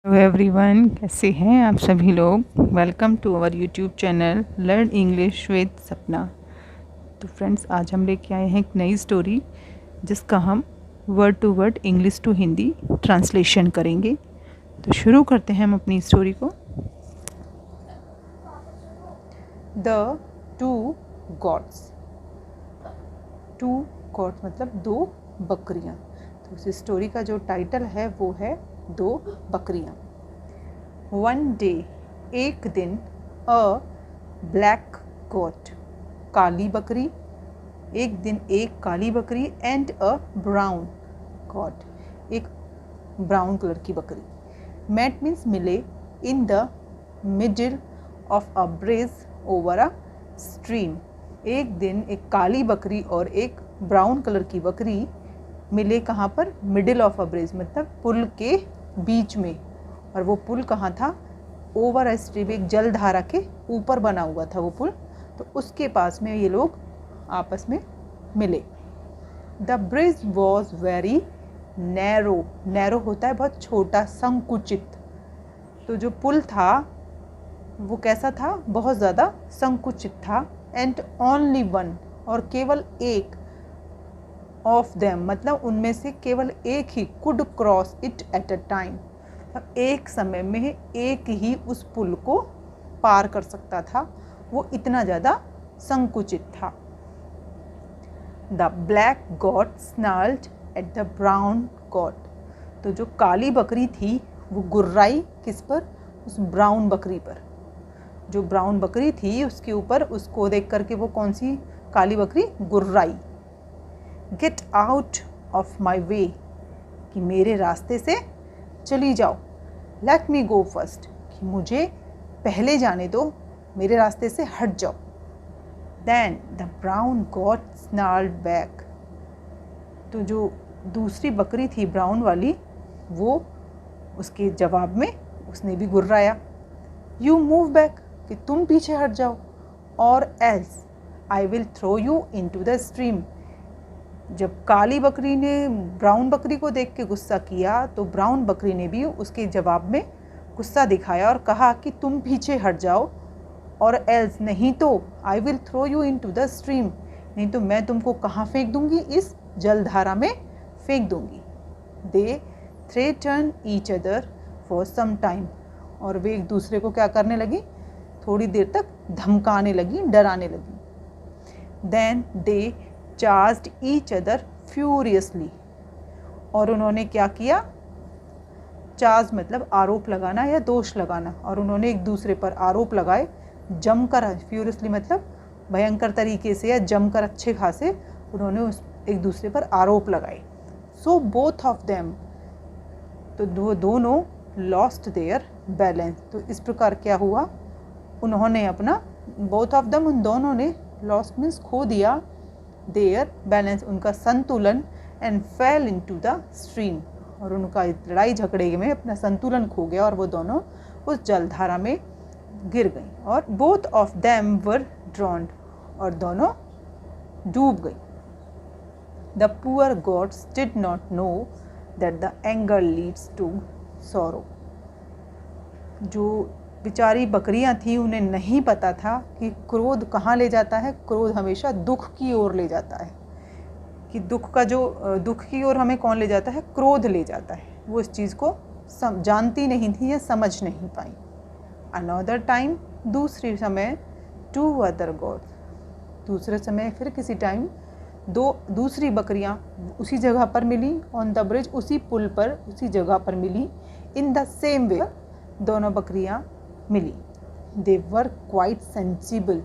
Hello everyone, कैसे हैं आप सभी लोग। Welcome to our YouTube channel learn English with Sapna. तो फ्रेंड्स, आज हम लेके आए हैं एक नई स्टोरी जिसका हम word to word English to Hindi translation करेंगे। तो शुरू करते हैं हम अपनी स्टोरी को। The two goats. Two goats मतलब दो बकरियाँ। तो इस स्टोरी का जो टाइटल है वो है दो बकरियाँ। वन डे, एक दिन, अ ब्लैक गोट, काली बकरी, एक दिन एक काली बकरी, एंड अ ब्राउन गोट, एक ब्राउन कलर की बकरी, मेट मीन्स मिले, in the middle of a bridge over a stream. एक दिन एक काली बकरी और एक ब्राउन कलर की बकरी मिले कहाँ पर? मिडिल ऑफ अ ब्रिज मतलब पुल के बीच में। और वो पुल कहाँ था? ओवर अ स्ट्रीम, एक जलधारा के ऊपर बना हुआ था वो पुल। तो उसके पास में ये लोग आपस में मिले। The bridge was very narrow. Narrow होता है बहुत छोटा, संकुचित। तो जो पुल था वो कैसा था? बहुत ज़्यादा संकुचित था। एंड ओनली वन, और केवल एक, ऑफ देम मतलब उनमें से केवल एक ही, could cross it at a time, एक समय में एक ही उस पुल को पार कर सकता था। वो इतना ज़्यादा संकुचित था। The black goat snarled at the brown goat. तो जो काली बकरी थी वो गुर्राई किस पर? उस ब्राउन बकरी पर। जो ब्राउन बकरी थी उसके ऊपर, उसको देख करके वो कौन सी काली बकरी गुर्राई। गेट आउट ऑफ माई वे, कि मेरे रास्ते से चली जाओ। लेट मी गो फर्स्ट, कि मुझे पहले जाने दो, मेरे रास्ते से हट जाओ। Then the brown goat snarled back. तो जो दूसरी बकरी थी ब्राउन वाली, वो उसके जवाब में उसने भी गुर्राया। यू मूव बैक, कि तुम पीछे हट जाओ, और else I will throw you into the stream. जब काली बकरी ने ब्राउन बकरी को देख के गुस्सा किया तो ब्राउन बकरी ने भी उसके जवाब में गुस्सा दिखाया और कहा कि तुम पीछे हट जाओ, और एल्स नहीं तो I will throw you into the stream, नहीं तो मैं तुमको कहाँ फेंक दूंगी? इस जलधारा में फेंक दूंगी। They threaten each other for some time, और वे एक दूसरे को क्या करने लगी? थोड़ी देर तक धमकाने लगी, डराने लगी। Then they charged each other furiously, और उन्होंने क्या किया? चार्ज मतलब आरोप लगाना या दोष लगाना, और उन्होंने एक दूसरे पर आरोप लगाए जमकर। फ्यूरियसली मतलब भयंकर तरीके से या जमकर, अच्छे खासे उन्होंने उस एक दूसरे पर आरोप लगाए। सो बोथ ऑफ देम, तो वो दोनों लॉस्ट देयर बैलेंस। तो इस प्रकार क्या हुआ? उन्होंने अपना, बोथ ऑफ देम उन दोनों ने, लॉस्ट मीन्स खो दिया, देयर बैलेंस उनका संतुलन, and fail into the stream, और उनका लड़ाई झगड़े में अपना संतुलन खो गया और वो दोनों उस जलधारा में गिर गई। और both of them were drowned, और दोनों डूब गई। The poor goats did not know that the anger leads to sorrow. जो बेचारी बकरियां थी उन्हें नहीं पता था कि क्रोध कहाँ ले जाता है। क्रोध हमेशा दुख की ओर ले जाता है, कि दुख की ओर हमें कौन ले जाता है? क्रोध ले जाता है। वो इस चीज़ को जानती नहीं थी या समझ नहीं पाई। अनदर टाइम, दूसरे समय, टू अदर गॉड्स, दूसरे समय फिर किसी टाइम दो दूसरी बकरियां उसी जगह पर मिली, ऑन द ब्रिज, उसी पुल पर, उसी जगह पर मिली। इन द सेम वे, दोनों बकरियां मिली। दे वर क्वाइट सेंसिबल,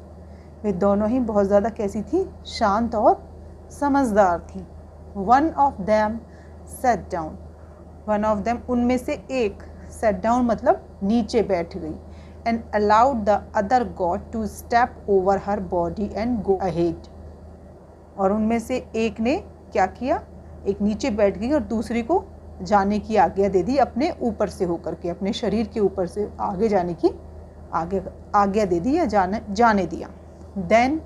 वे दोनों ही बहुत ज़्यादा कैसी थी? शांत और समझदार थी। One of them sat down, one of them उनमें से एक, सेट डाउन मतलब नीचे बैठ गई, and allowed the other goat to step over her body and go ahead. और उनमें से एक ने क्या किया? एक नीचे बैठ गई और दूसरी को जाने की आज्ञा दे दी, अपने ऊपर से होकर के, अपने शरीर के ऊपर से आगे जाने की आज्ञा दे दी या जाने दिया। देन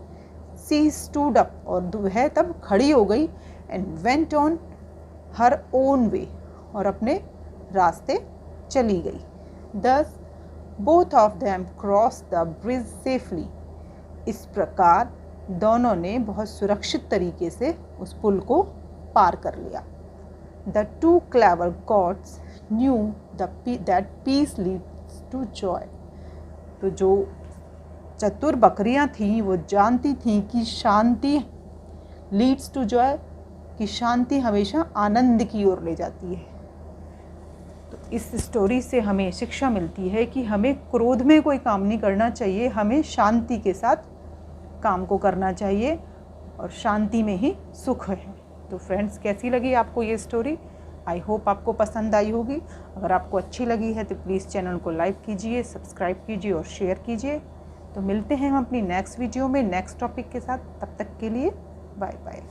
सी स्टूड अप, और वह तब खड़ी हो गई, and went on her own way, और अपने रास्ते चली गई। Thus both of them crossed the bridge safely. इस प्रकार दोनों ने बहुत सुरक्षित तरीके से उस पुल को पार कर लिया। The two clever gods knew that peace leads to joy. तो जो चतुर बकरियां थीं वो जानती थीं कि शांति लीड्स टू जॉय, कि शांति हमेशा आनंद की ओर ले जाती है। तो इस स्टोरी से हमें शिक्षा मिलती है कि हमें क्रोध में कोई काम नहीं करना चाहिए, हमें शांति के साथ काम को करना चाहिए और शांति में ही सुख है। तो फ्रेंड्स, कैसी लगी आपको ये स्टोरी? आई होप आपको पसंद आई होगी। अगर आपको अच्छी लगी है तो प्लीज़ चैनल को लाइक कीजिए, सब्सक्राइब कीजिए और शेयर कीजिए। तो मिलते हैं हम अपनी नेक्स्ट वीडियो में नेक्स्ट टॉपिक के साथ। तब तक के लिए बाय बाय।